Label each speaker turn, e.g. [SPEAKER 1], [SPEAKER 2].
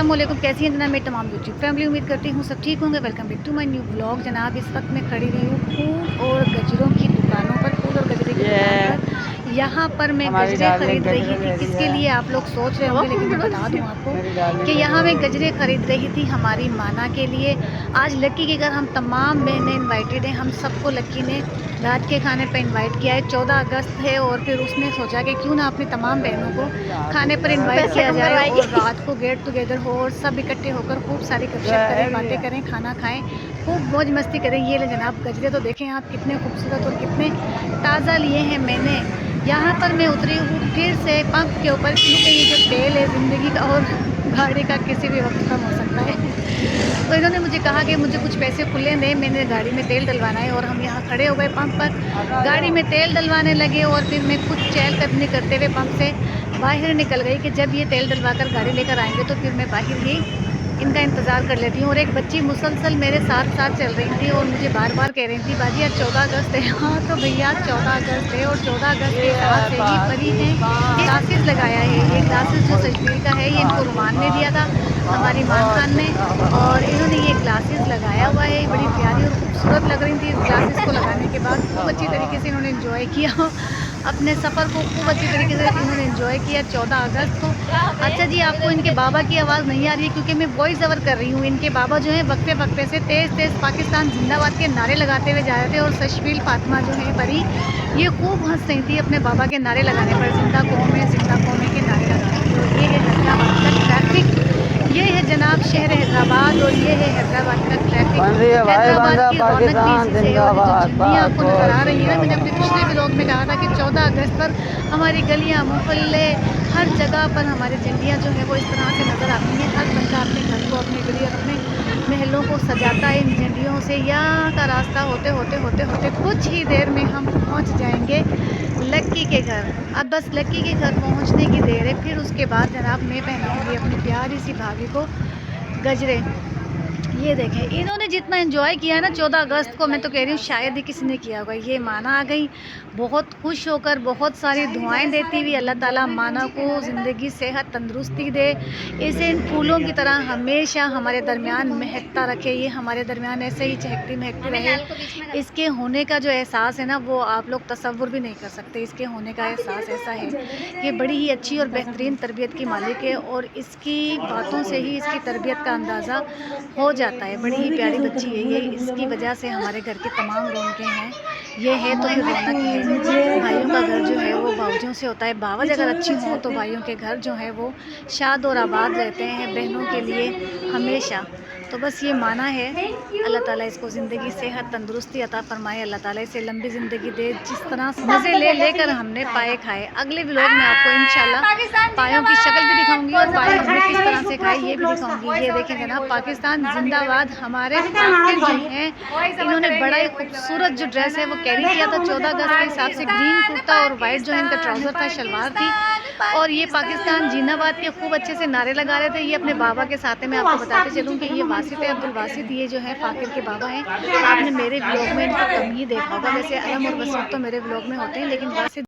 [SPEAKER 1] अस्सलामुअलैकुम, कैसी हैं जनाब मेरी तमाम यूट्यूब फैमिली। उम्मीद करती हूँ सब ठीक होंगे। Welcome back to my new blog. जनाब इस वक्त मैं खड़ी हुई हूँ फूल और गजरों की दुकानों पर, फूल और गजरे की दुकान पर। यहाँ पर मैं गजरे ख़रीद रही थी। किसके लिए आप लोग सोच रहे होंगे, लेकिन मैं बता दूँ आपको कि यहाँ मैं गजरे ख़रीद रही थी हमारी माना के लिए। आज लक्की के घर हम तमाम बहनें इन्वाइटेड हैं। हम सबको लक्की ने रात के खाने पर इन्वाइट किया है। 14 अगस्त है और फिर उसने सोचा कि क्यों ना अपनी तमाम बहनों को खाने पर इन्वाइट किया जाए और रात को गेट टुगेदर हो और सब इकट्ठे होकर खूब सारी गपशप करें, बातें करें, खाना खाएं, खूब मौज मस्ती करें। ये ले जनाब गजरे तो देखें आप कितने खूबसूरत और कितने ताज़ा लिए हैं मैंने। यहाँ पर मैं उतरी हूँ फिर से पंप के ऊपर, क्योंकि ये जो तेल है ज़िंदगी का और गाड़ी का किसी भी वक्त कम हो सकता है। तो इन्होंने मुझे कहा कि मुझे कुछ पैसे खुले दें, मैंने गाड़ी में तेल डलवाना है। और हम यहाँ खड़े हो गए पंप पर, गाड़ी में तेल डलवाने लगे और फिर मैं कुछ चहलकदमी करते हुए पंप से बाहर निकल गई कि जब ये तेल डलवा कर गाड़ी लेकर आएंगे तो फिर मैं बाहर ही इनका इंतज़ार कर लेती हूँ। और एक बच्ची मुसलसल मेरे साथ साथ चल रही थी और मुझे बार बार कह रही थी, बाजी आज 14 अगस्त है। हाँ तो भैया 14 अगस्त है और 14 अगस्त के हिसाब से ही परी हैं। ये ग्लासेस लगाया है, ये ग्लासेस जो सशबीर का है, ये इनको रुमान ने दिया था, हमारी मान खान ने। और इन्होंने ये ग्लासेस लगाया हुआ है, बड़ी प्यारी और खूबसूरत लग रही थी। इस ग्लासेस को लगाने के बाद खूब अच्छी तरीके से इन्होंने एंजॉय किया अपने सफ़र को, खूब अच्छी तरीके से इन्होंने एंजॉय किया 14 अगस्त को। अच्छा जी, आपको इनके बाबा की आवाज़ नहीं आ रही है क्योंकि मैं वॉइस ओवर कर रही हूँ। इनके बाबा जो है वक्फे वक्फे से तेज़ तेज़ पाकिस्तान जिंदाबाद के नारे लगाते हुए जा रहे थे और सशबील फातिमा जो है परी, ये खूब हंस रही थी अपने बाबा के नारे लगाने पर, जिंदा कौम है जिंदा कौम है के नारे लगा रही थी। और ये है हैदराबाद का ट्रैफिक, ये है जनाब शहर हैदराबाद और ये है हैदराबाद का ट्रैफिक। हैदराबाद की रौनक भी इसी से है। और ये जो झंडियाँ आपको नज़र आ रही है ना, मैंने अपने पिछले ब्लॉग में कहा था कि 14 अगस्त पर हमारी गलियाँ मोहल्ले हर जगह पर हमारी झंडियाँ जो है वो इस तरह से नज़र आती हैं। हर बंदा अपने घर को, अपनी गली और अपने महलों को सजाता है इन झंडियों से। यहाँ का रास्ता होते होते होते होते कुछ ही देर में हम पहुँच जाएंगे लक्की के घर। अब बस लक्की के घर पहुंचने की देर है, फिर उसके बाद जनाब मैं पहनाऊंगी अपनी प्यारी सी भाभी को गजरे। ये देखें इन्होंने जितना एंजॉय किया है ना 14 अगस्त को, मैं तो कह रही हूँ शायद ही किसी ने किया होगा। ये माना आ गई बहुत खुश होकर, बहुत सारी दुआएं देती हुई। अल्लाह ताला माना को ज़िंदगी सेहत तंदुरुस्ती दे, इसे इन फूलों की तरह हमेशा हमारे दरमियान महकता रखे, ये हमारे दरमियान ऐसे ही चहकती महकती रहे। इसके होने का जो एहसास है ना वो आप लोग तसव्वुर भी नहीं कर सकते। इसके होने का एहसास ऐसा है, ये बड़ी ही अच्छी और बेहतरीन तरबियत की मालिक है और इसकी बातों से ही इसकी तरबियत का अंदाज़ा हो जाता है। बड़ी ही प्यारी बच्ची है ये, इसकी वजह से हमारे घर की तमाम रौनकें हैं। ये है तो फिर रौनक है। भाइयों का घर जो है वो भाउजों से होता है। बावज अगर अच्छी हों तो भाइयों के घर जो है वो शाद और आबाद रहते हैं बहनों के लिए हमेशा। तो बस ये माना है, अल्लाह ताला इसको ज़िंदगी सेहत तंदुरुस्ती अता फ़रमाए, अल्लाह ताला इसे लंबी ज़िंदगी दे। जिस तरह मज़े ले लेकर हमने पाए खाए, अगले व्लॉग में आपको इंशाल्लाह पायों की शक्ल भी दिखाऊंगी और पाए हमने किस तरह से खाए ये भी दिखाऊंगी। ये देखें जनाब पाकिस्तान जिंदाबाद, हमारे फाकिर जो हैं इन्होंने बड़ा ही खूबसूरत जो ड्रेस है वो कैरी किया था 14 अगस्त के हिसाब से। ग्रीन कुर्ता और वाइट जो इनका ट्राउज़र था, शलवार थी। और ये पाकिस्तान जिंदाबाद के खूब अच्छे से नारे लगा रहे थे। ये अपने बाबा के साथ है। मैं आपको बताते चलूँ कि ये वासित है, अब्दुल वासित, ये जो है फाकिर के बाबा हैं। आपने मेरे ब्लॉग में इनको कम ही देखा होगा, वैसे अलम और वसीत तो मेरे ब्लॉग में होते हैं, लेकिन वासित